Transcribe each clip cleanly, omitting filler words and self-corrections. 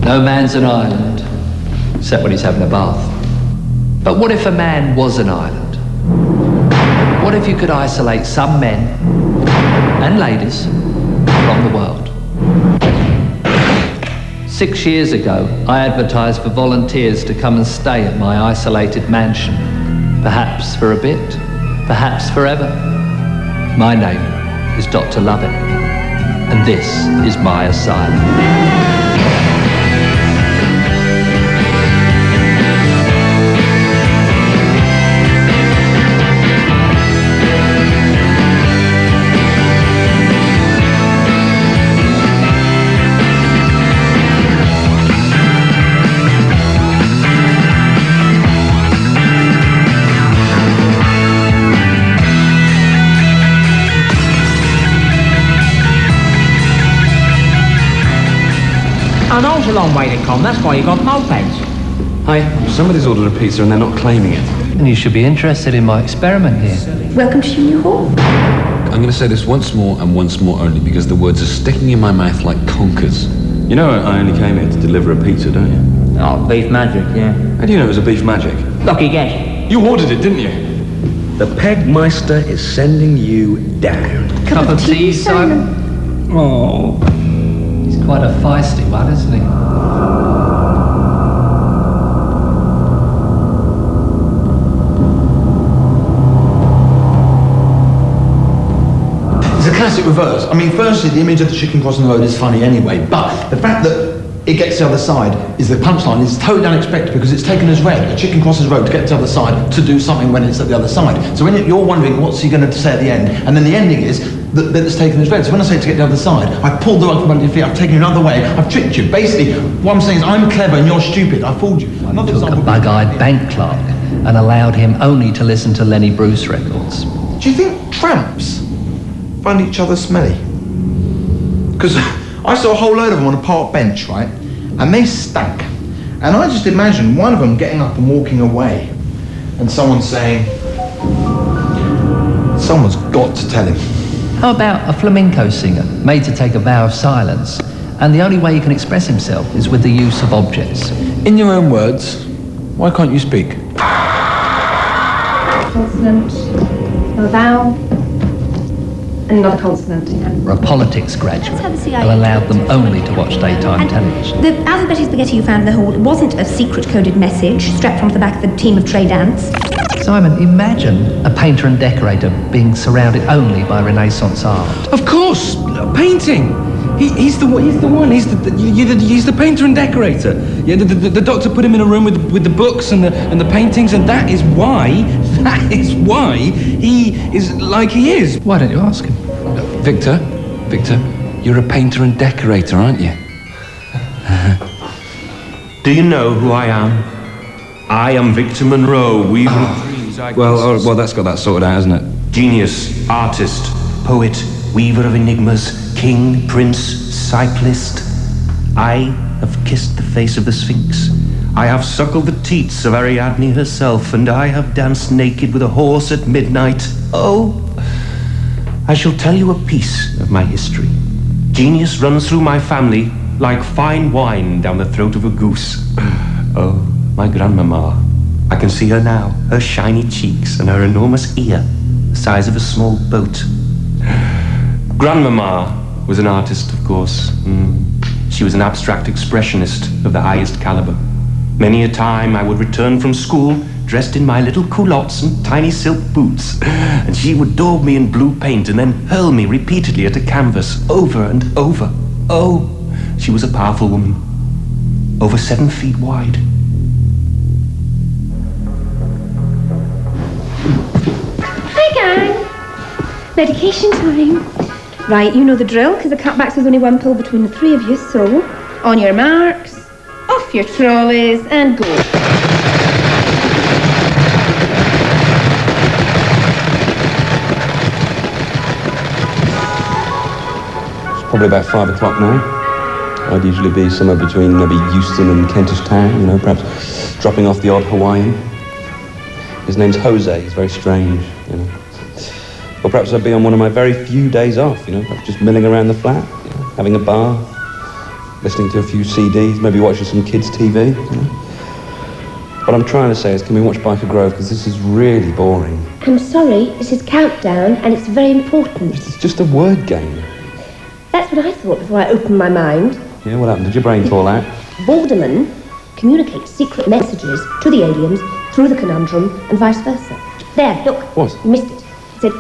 No man's an island, except when he's having a bath. But what if a man was an island? What if you could isolate some men and ladies from the world? 6 years ago, I advertised for volunteers to come and stay at my isolated mansion. Perhaps for a bit, perhaps forever. My name is Dr. Lovett, and this is my asylum. I know it's a long way to come, that's why you got mopeds. Hi, somebody's ordered a pizza and they're not claiming it. And you should be interested in my experiment here. Welcome to your new home. I'm going to say this once more and once more only because the words are sticking in my mouth like conkers. You know I only came here to deliver a pizza, don't you? Oh, beef magic, yeah. How do you know it was a beef magic? Lucky guess. You ordered it, didn't you? The Pegg Meister is sending you down. Cup of tea, Simon? Oh. He's quite a feisty one, isn't he? It's a classic reverse. I mean, firstly, the image of the chicken crossing the road is funny anyway, but the fact that it gets to the other side is the punchline is totally unexpected because it's taken as read. A chicken crosses the road to get to the other side to do something when it's at the other side. So when you're wondering what's he going to say at the end, and then the ending is that it's taken as read. So when I say to get to the other side, I've pulled the rug from under your feet, I've taken you another way, I've tricked you. Basically, what I'm saying is I'm clever and you're stupid. I fooled you. I took a bug-eyed bank clerk and allowed him only to listen to Lenny Bruce records. Do you think tramps find each other smelly? Because I saw a whole load of them on a park bench, right? And they stank. And I just imagine one of them getting up and walking away and someone saying, someone's got to tell him. How about a flamenco singer made to take a vow of silence, and the only way he can express himself is with the use of objects? In your own words, why can't you speak? Consonant, a vowel, and another consonant. Or a politics graduate Let's have a CIA who allowed them only to watch daytime television. The alphabetic spaghetti you found in the hall wasn't a secret coded message strapped onto the back of a team of trade ants. Simon, imagine a painter and decorator being surrounded only by Renaissance art. Of course, painting. He's the one. He's the painter and decorator. Yeah, the doctor put him in a room with the books and the paintings, and that is why he is like he is. Why don't you ask him? Victor, you're a painter and decorator, aren't you? Do you know who I am? I am Victor Monroe, weaver of dreams. Well, that's got that sorted out, hasn't it? Genius, artist, poet, weaver of enigmas, king, prince, cyclist. I have kissed the face of the Sphinx. I have suckled the teats of Ariadne herself, and I have danced naked with a horse at midnight. Oh, I shall tell you a piece of my history. Genius runs through my family like fine wine down the throat of a goose. Oh, my grandmama. I can see her now, her shiny cheeks and her enormous ear, the size of a small boat. Grandmama was an artist, of course. She was an abstract expressionist of the highest caliber. Many a time I would return from school dressed in my little culottes and tiny silk boots, and she would daub me in blue paint and then hurl me repeatedly at a canvas over and over. Oh, she was a powerful woman, over 7 feet wide. Hi, gang. Medication time. Right, you know the drill, because the cutbacks was only one pill between the three of you, so on your marks, off your trolleys, and go. It's probably about 5 o'clock now. I'd usually be somewhere between maybe Euston and Kentish Town, you know, perhaps dropping off the odd Hawaiian. His name's Jose, he's very strange, you know. Or perhaps I'd be on one of my very few days off, you know, perhaps just milling around the flat, you know, having a bath, listening to a few CDs, maybe watching some kids' TV, you know. What I'm trying to say is, can we watch Biker Grove? Because this is really boring. I'm sorry, this is Countdown, and it's very important. It's just a word game. That's what I thought before I opened my mind. Yeah, what happened? Did your brain fall out? Borderman communicates secret messages to the aliens through the conundrum and vice versa. There, look. What? You missed it. It said,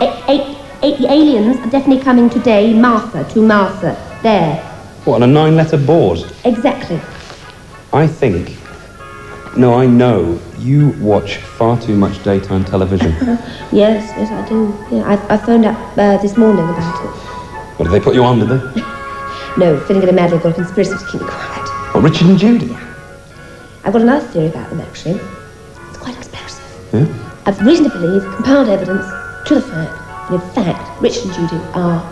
the aliens are definitely coming today, Martha, to Martha. There. What, on a 9-letter board? Exactly. I think... No, I know you watch far too much daytime television. Yes, I do. Yeah, I phoned up this morning about it. What, did they put you on, did they? No, Finnegan and Madrigal conspiracy to keep me quiet. What, Richard and Judy? I've got another theory about them, actually. It's quite explosive. Yeah? I've reason to believe, compiled evidence to the fact that, in fact, Richard and Judy are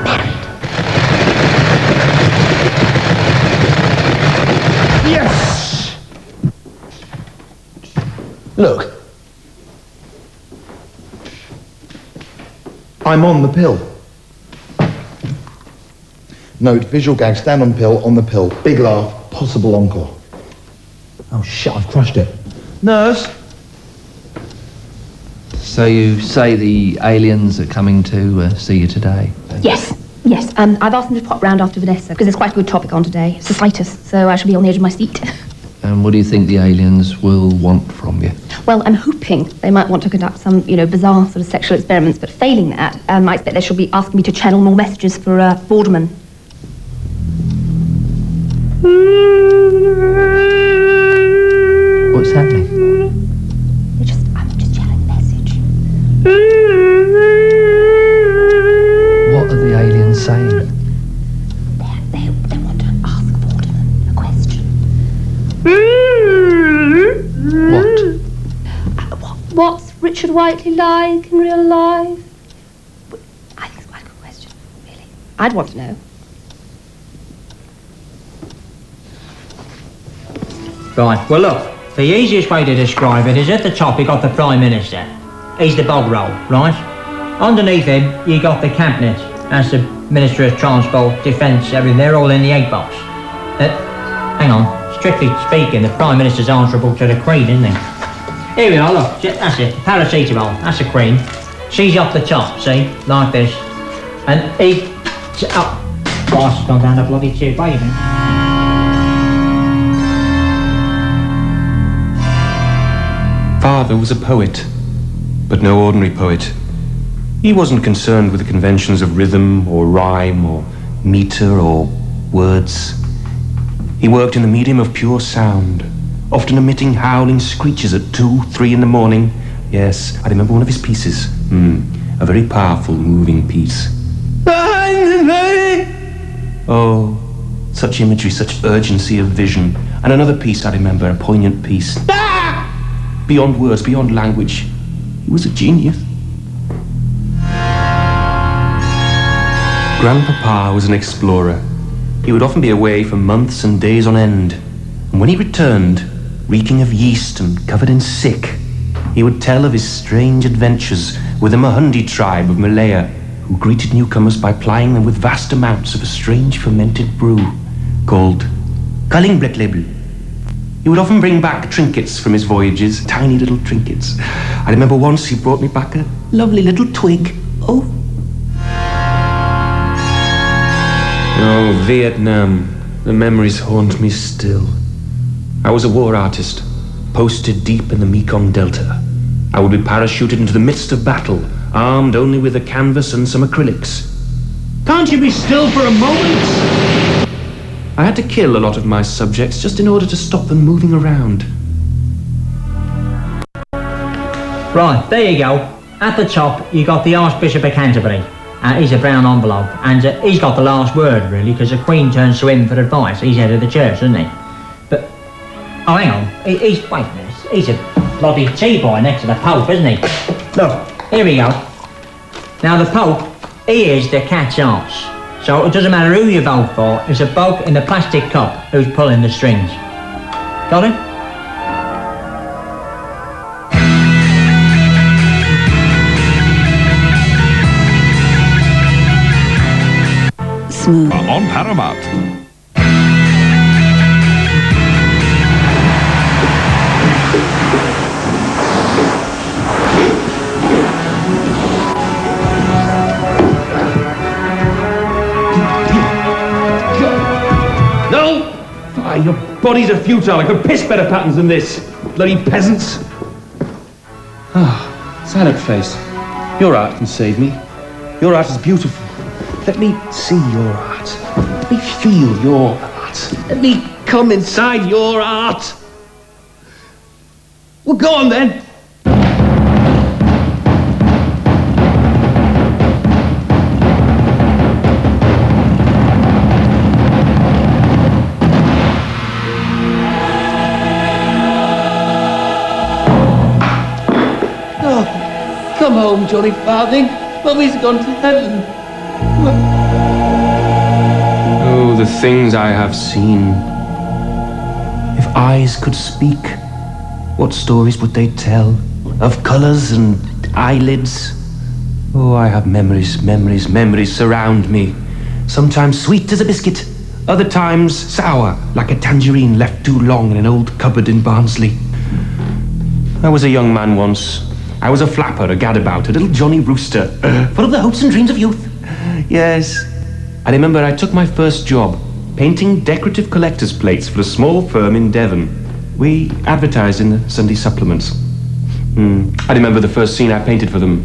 married. Yes! Look. I'm on the pill. Note, visual gag, stand on pill, on the pill. Big laugh, possible encore. Oh shit, I've crushed it. Nurse? So you say the aliens are coming to see you today? Yes. I've asked them to pop round after Vanessa, because there's quite a good topic on today. Cystitis, so I shall be on the edge of my seat. And what do you think the aliens will want from you? Well, I'm hoping they might want to conduct some, bizarre sort of sexual experiments, but failing that, I expect they shall be asking me to channel more messages for Borderman. What's happening? I'm just channeling a message. What are the aliens saying? They want to ask Borderman a question. What? What's Richard Whiteley like in real life? I think it's quite a good question, really. I'd want to know. Right, well look, the easiest way to describe it is at the top you got the Prime Minister. He's the bog roll, right? Underneath him you got the Cabinet. That's the Minister of Transport, Defence, everything. They're all in the egg box. Hang on, strictly speaking, the Prime Minister's answerable to the Queen, isn't he? Here we are, look, that's it, paracetamol, that's the Queen. She's up the top, see, like this. And he... Oh, Christ, it's gone down the bloody tube, wait a minute. Father was a poet, but no ordinary poet. He wasn't concerned with the conventions of rhythm or rhyme or meter or words. He worked in the medium of pure sound, often emitting howling screeches at 2, 3 in the morning. Yes, I remember one of his pieces. A very powerful, moving piece. Oh, such imagery, such urgency of vision. And another piece I remember, a poignant piece. Beyond words, beyond language. He was a genius. Grandpapa was an explorer. He would often be away for months and days on end. And when he returned, reeking of yeast and covered in sick, he would tell of his strange adventures with the Mahundi tribe of Malaya, who greeted newcomers by plying them with vast amounts of a strange fermented brew called Kalingbletlebel. He would often bring back trinkets from his voyages, tiny little trinkets. I remember once he brought me back a lovely little twig. Oh, Vietnam. The memories haunt me still. I was a war artist, posted deep in the Mekong Delta. I would be parachuted into the midst of battle, armed only with a canvas and some acrylics. Can't you be still for a moment? I had to kill a lot of my subjects just in order to stop them moving around. Right, there you go. At the top, you got the Archbishop of Canterbury. He's a brown envelope, and he's got the last word, really, because the Queen turns to him for advice. He's head of the church, isn't he? But, oh, hang on. Wait a minute. He's a bloody tea boy next to the Pope, isn't he? Look, here we go. Now, the Pope, he is the cat's arse. So it doesn't matter who you vote for, it's a bloke in the plastic cup who's pulling the strings. Got it? Smooth. On Paramount. Ah, your bodies are futile. I could piss better patterns than this. Bloody peasants. Ah, silent face. Your art can save me. Your art is beautiful. Let me see your art. Let me feel your art. Let me come inside your art. Well, go on then. Come home, Johnny Farthing. Mummy's gone to heaven. Oh, the things I have seen. If eyes could speak, what stories would they tell? Of colours and eyelids. Oh, I have memories, memories, memories surround me. Sometimes sweet as a biscuit, other times sour, like a tangerine left too long in an old cupboard in Barnsley. I was a young man once. I was a flapper, a gadabout, a little Johnny Rooster, full of the hopes and dreams of youth. Yes. I remember I took my first job, painting decorative collector's plates for a small firm in Devon. We advertised in the Sunday supplements. I remember the first scene I painted for them.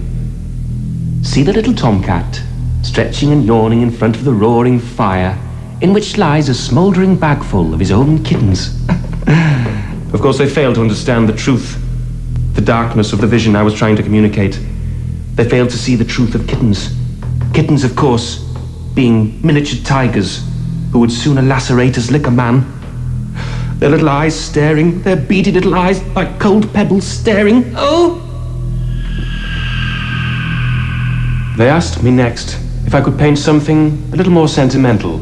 See the little tomcat, stretching and yawning in front of the roaring fire, in which lies a smouldering bagful of his own kittens. Of course, they failed to understand the truth. The darkness of the vision I was trying to communicate. They failed to see the truth of kittens. Kittens, of course, being miniature tigers who would sooner lacerate as lick a man. Their little eyes staring, their beady little eyes like cold pebbles staring. Oh! They asked me next if I could paint something a little more sentimental.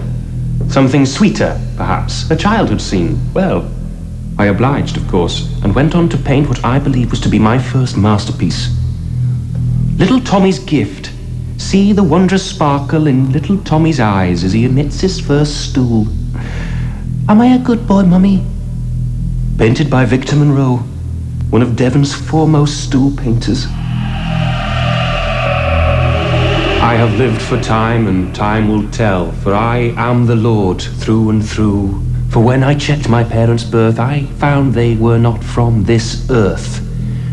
Something sweeter, perhaps, a childhood scene. Well, I obliged, of course, and went on to paint what I believe was to be my first masterpiece. Little Tommy's gift. See the wondrous sparkle in little Tommy's eyes as he emits his first stool. Am I a good boy, Mummy? Painted by Victor Monroe, one of Devon's foremost stool painters. I have lived for time, and time will tell, for I am the Lord through and through. For when I checked my parents' birth, I found they were not from this earth.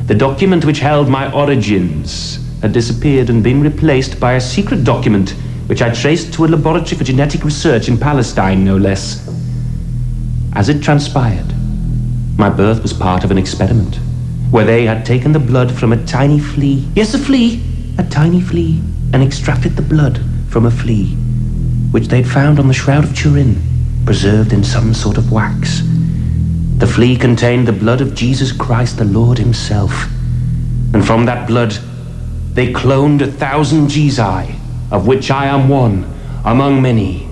The document which held my origins had disappeared and been replaced by a secret document which I traced to a laboratory for genetic research in Palestine, no less. As it transpired, my birth was part of an experiment where they had taken the blood from a tiny flea. Yes, a tiny flea, and extracted the blood from a flea, which they'd found on the Shroud of Turin, preserved in some sort of wax. The flea contained the blood of Jesus Christ, the Lord himself. And from that blood, they cloned 1,000 Gizai, of which I am one, among many.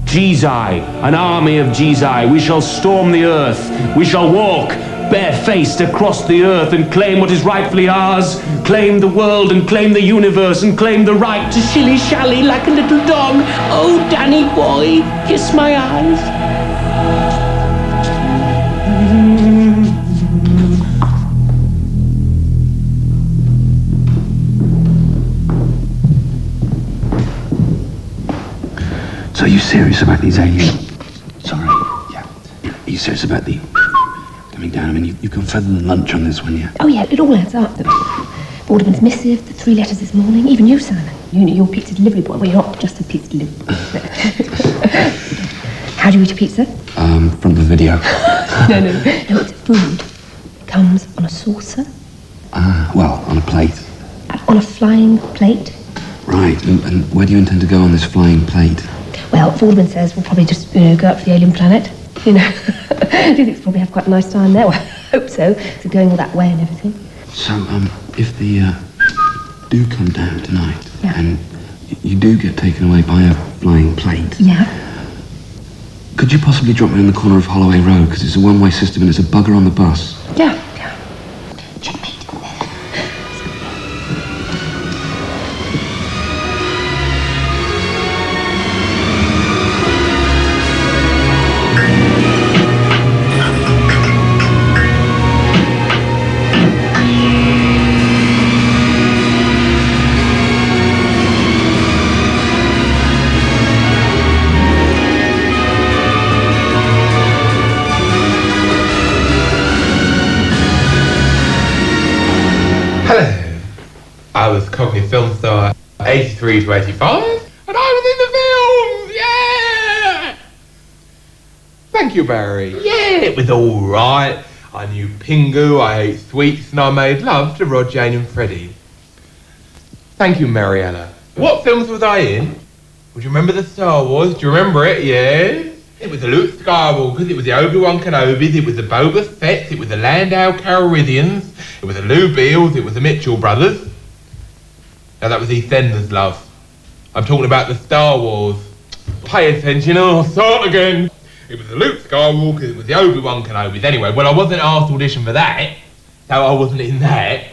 Gizai, an army of Gizai, we shall storm the earth. We shall walk barefaced across the earth and claim what is rightfully ours, claim the world and claim the universe and claim the right to shilly-shally like a little dog. Oh, Danny boy, kiss my eyes. So are you serious about these aliens? Sorry, yeah. Are you serious about the coming down? I mean, you can further than lunch on this one, yeah? Oh, yeah, it all adds up. Borderman's missive, the 3 letters this morning, even you, Simon. You're pizza delivery boy. Well, you're not just a pizza delivery boy. How do you eat a pizza? From the video. No, it's food. It comes on a saucer. Well, on a plate. On a flying plate. Right, and where do you intend to go on this flying plate? Well, Borderman says we'll probably just, go up to the alien planet. Do you think we'll probably have quite a nice time there? Well, I hope so. So going all that way and everything. So, if the, do come down tonight, yeah, and you do get taken away by a flying plate, yeah, could you possibly drop me on the corner of Holloway Road? Because it's a one-way system and it's a bugger on the bus. Yeah. Checkmate. 83 to 85, and I was in the film! Yeah! Thank you, Barry. Yeah, it was all right. I knew Pingu, I ate sweets, and I made love to Rod, Jane and Freddie. Thank you, Mariella. What films was I in? Would you remember the Star Wars? Do you remember it? Yeah? It was the Luke Skywalkers, it was the Obi-Wan Kenobis, it was the Boba Fett's, it was the Landau Calrissians, it was the Lou Beals, it was the Mitchell Brothers. Now that was EastEnders, love. I'm talking about the Star Wars. Pay attention, I'll start again. It was the Luke Skywalker, it was the Obi-Wan Kenobis. Anyway, well, I wasn't asked to audition for that, so I wasn't in that.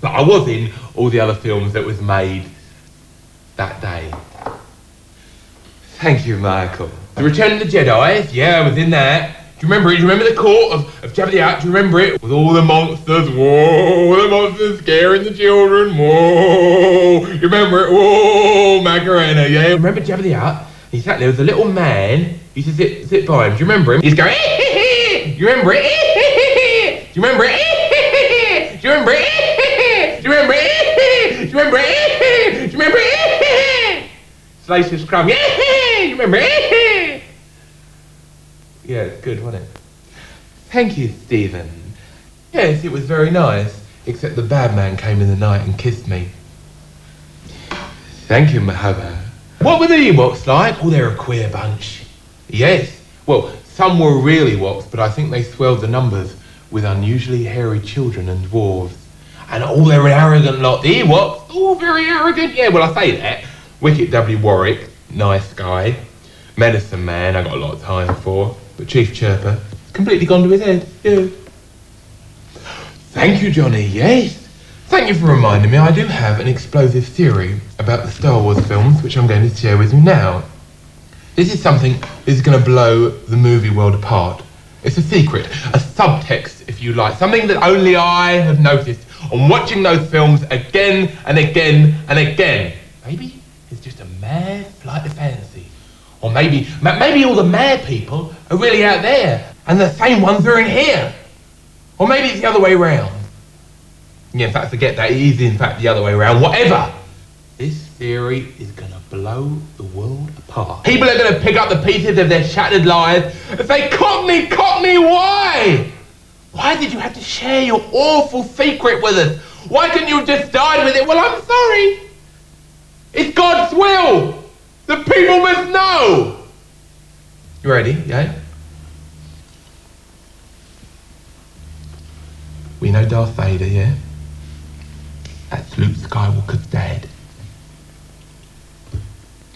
But I was in all the other films that was made that day. Thank you, Michael. The Return of the Jedi, yeah, I was in that. Do you remember it? Do you remember the court of Jabba the Hutt? Do you remember it? With all the monsters, whoa, the monsters scaring the children, whoa. You remember it? Whoa, Macarena, yeah. Remember Jabba the Hutt? He sat there, was a little man, he used to sit by him. Do you remember him? He's going, do you remember it? Do you remember it? Do you remember it? Do you remember it? Do you remember it? Do you remember it? Slices crumb, yeah, you remember it? Yeah, it's good, wasn't it? Thank you, Stephen. Yes, it was very nice, except the bad man came in the night and kissed me. Thank you, Mahaba. What were the Ewoks like? Oh, they're a queer bunch. Yes. Well, some were real Ewoks, but I think they swelled the numbers with unusually hairy children and dwarves. And all they're an arrogant lot. The Ewoks, all very arrogant. Yeah, well, I say that. Wicket W. Warwick, nice guy. Medicine Man, I got a lot of time for. But Chief Chirper, completely gone to his head. Yeah. Thank you, Johnny. Yes. Thank you for reminding me. I do have an explosive theory about the Star Wars films, which I'm going to share with you now. This is something that is going to blow the movie world apart. It's a secret, a subtext, if you like, something that only I have noticed on watching those films again and again and again. Maybe it's just a mad flight of fancy. Or maybe all the mad people are really out there, and the same ones are in here. Or maybe it's the other way around. Yeah, in fact, forget that. It is, in fact, the other way around. Whatever. This theory is going to blow the world apart. People are going to pick up the pieces of their shattered lives and say, Cockney, Cockney, why? Why did you have to share your awful secret with us? Why couldn't you have just died with it? Well, I'm sorry. It's God's will. The people must know. You ready? Yeah? We know Darth Vader, yeah? That's Luke Skywalker's dad.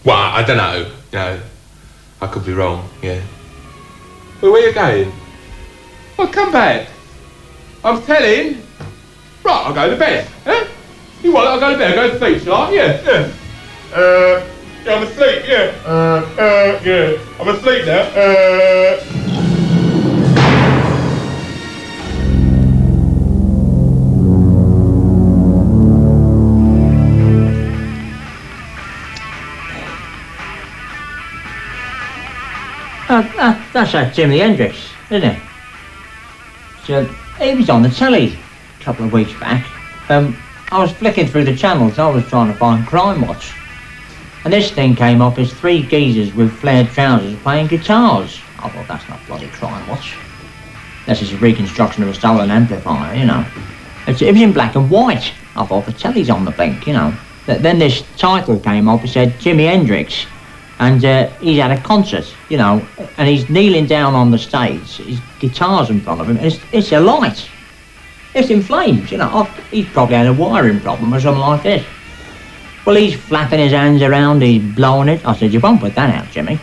Well, I don't know. You know, I could be wrong, yeah. Well, where are you going? Well, come back. I'm telling. Right, I'll go to bed, huh? You want it? I'll go to bed. I'll go to sleep, shall I? Yeah. Yeah, I'm asleep, yeah. Yeah. I'm asleep now. That's that Jimi Hendrix, isn't it? So, he was on the telly a couple of weeks back. I was flicking through the channels, I was trying to find Crime Watch. And this thing came up as three geezers with flared trousers playing guitars. I thought, that's not bloody Crime Watch. This is a reconstruction of a stolen amplifier, you know. It was in black and white. I thought, the telly's on the blink, you know. Then this title came up, it said Jimi Hendrix. And he's at a concert, you know, and he's kneeling down on the stage. His guitar's in front of him, and it's alight. It's in flames, you know. He's probably had a wiring problem or something like this. Well, he's flapping his hands around, he's blowing it. I said, you won't put that out, Jimmy.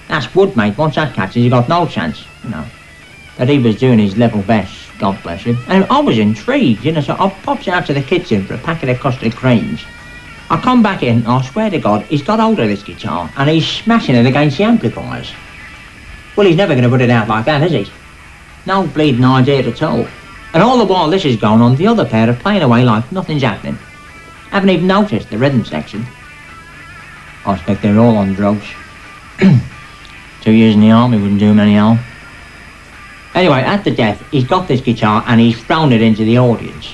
That's wood, mate. Once that catches, you got no chance, you know. But he was doing his level best, God bless him. And I was intrigued, you know, so I popped out to the kitchen for a packet of custard creams. I come back in, and I swear to God, he's got hold of this guitar, and he's smashing it against the amplifiers. Well, he's never going to put it out like that, is he? No bleeding idea at all. And all the while this is going on, the other pair are playing away like nothing's happening. Haven't even noticed the rhythm section. I expect they're all on drugs. 2 years in the army wouldn't do him any harm. Anyway, at the death, he's got this guitar and he's thrown it into the audience.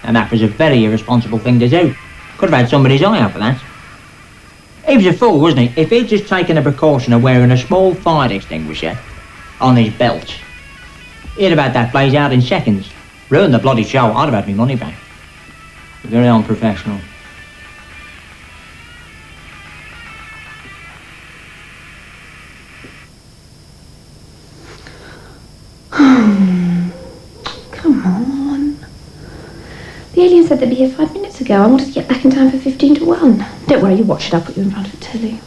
And that was a very irresponsible thing to do. Could have had somebody's eye out for that. He was a fool, wasn't he? If he'd just taken the precaution of wearing a small fire extinguisher on his belt, he'd have had that blaze out in seconds. Ruined the bloody show. I'd have had my money back. Very unprofessional. Come on. The alien said they'd be here 5 minutes ago. I wanted to get back in time for 15 to 1. Don't worry, you watch it. I'll put you in front of the telly.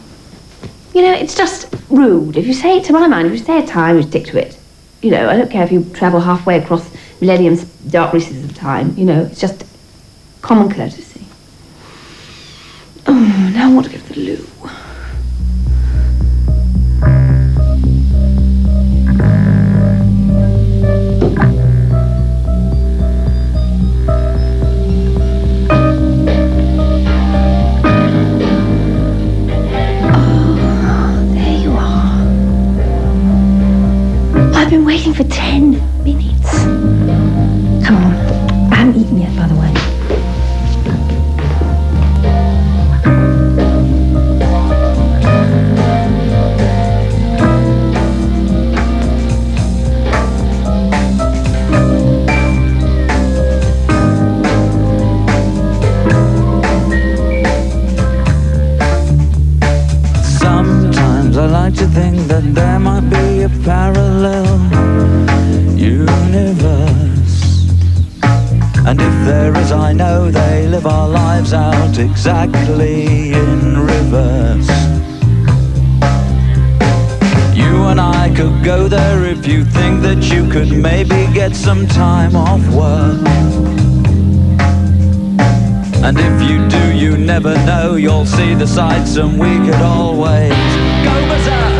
You know, it's just rude. If you say it, to my mind, if you say a time, you stick to it. You know, I don't care if you travel halfway across millennium's dark recesses of time. You know, it's just common courtesy. Oh, now I want to go to the loo. I've been waiting for 10 minutes. Come on. I haven't eaten yet, by the way. Sometimes I like to think that there might be a parallel universe, and if there is, I know they live our lives out exactly in reverse. You and I could go there if you think that you could maybe get some time off work, and if you do, you never know, you'll see the sights and we could always go berserk.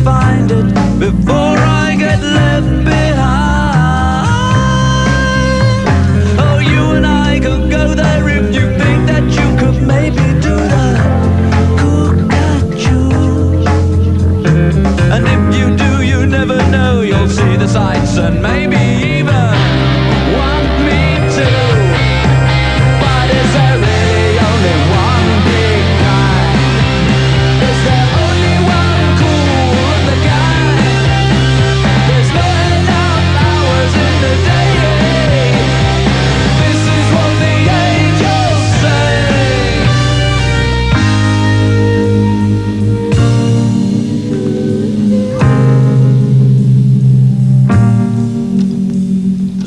Find it before I get left behind. Oh, you and I could go there if you think that you could maybe do that. Could catch you. And if you do, you never know, you'll see the sights and maybe even want me to. But is there really only one big kind? Is there only one cool? There's not enough hours in the day. This is what the angels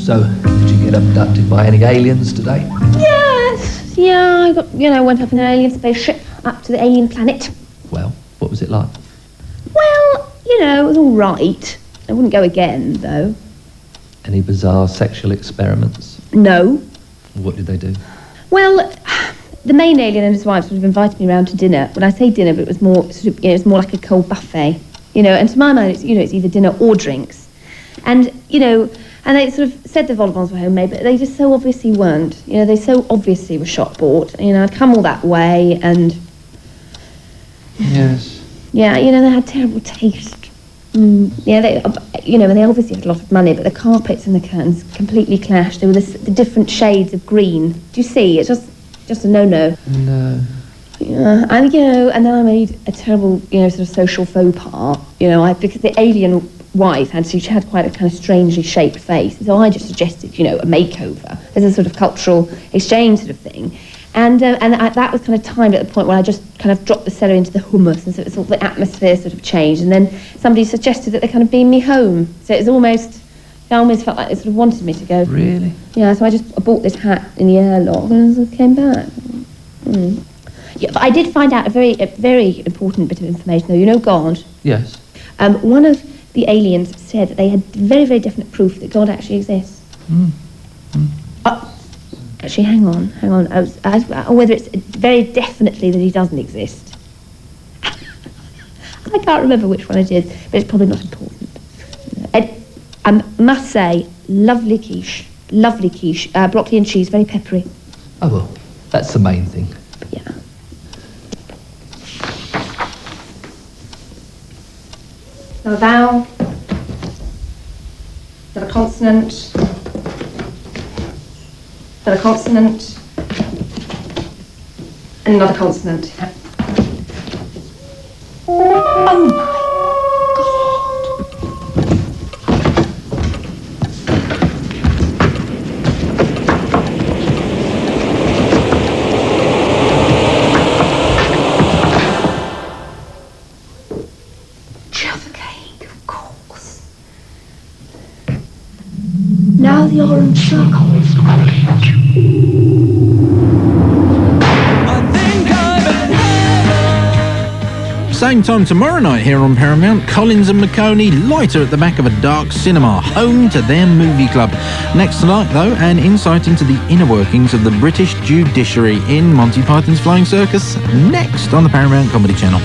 So, did you get abducted by any aliens today? Yes. Yeah, I went up in an alien spaceship up to the alien planet. Well, what was it like? Well, it was all right. I wouldn't go again, though. Any bizarre sexual experiments? No. What did they do? Well, the main alien and his wife sort of invited me around to dinner. When I say dinner, but it was more sort of, it was more like a cold buffet. And to my mind, it's either dinner or drinks. And, and they sort of said the vol au vents were homemade, but they just so obviously weren't. They so obviously were shop bought. I'd come all that way and... Yes. Yeah, they had terrible taste. Yeah, they obviously had a lot of money, but the carpets and the curtains completely clashed. There were the different shades of green. Do you see? It's just a no-no. No. Yeah, and and then I made a terrible, sort of social faux pas. Because the alien wife she had quite a kind of strangely shaped face, so I just suggested, a makeover as a sort of cultural exchange sort of thing. And that was kind of timed at the point where I just kind of dropped the celery into the hummus, and so it's all the atmosphere sort of changed. And then somebody suggested that they kind of beam me home. So it was almost, I almost felt like they sort of wanted me to go. Really? Yeah. So I bought this hat in the airlock and I came back. Yeah, but I did find out a very important bit of information, though. You know God? Yes. One of the aliens said that they had very, very definite proof that God actually exists. Actually, hang on. Whether it's very definitely that he doesn't exist. I can't remember which one it is, but it's probably not important. I must say, lovely quiche, broccoli and cheese, very peppery. Oh, well, that's the main thing. Yeah. Now a vowel, then a consonant, then a consonant, and another consonant. Oh my God. Jaffa cake, of course. Now the orange circle. Same time tomorrow night here on Paramount, Collins and McConey lighter at the back of a dark cinema, home to their movie club. Next tonight, though, an insight into the inner workings of the British judiciary in Monty Python's Flying Circus, next on the Paramount Comedy Channel.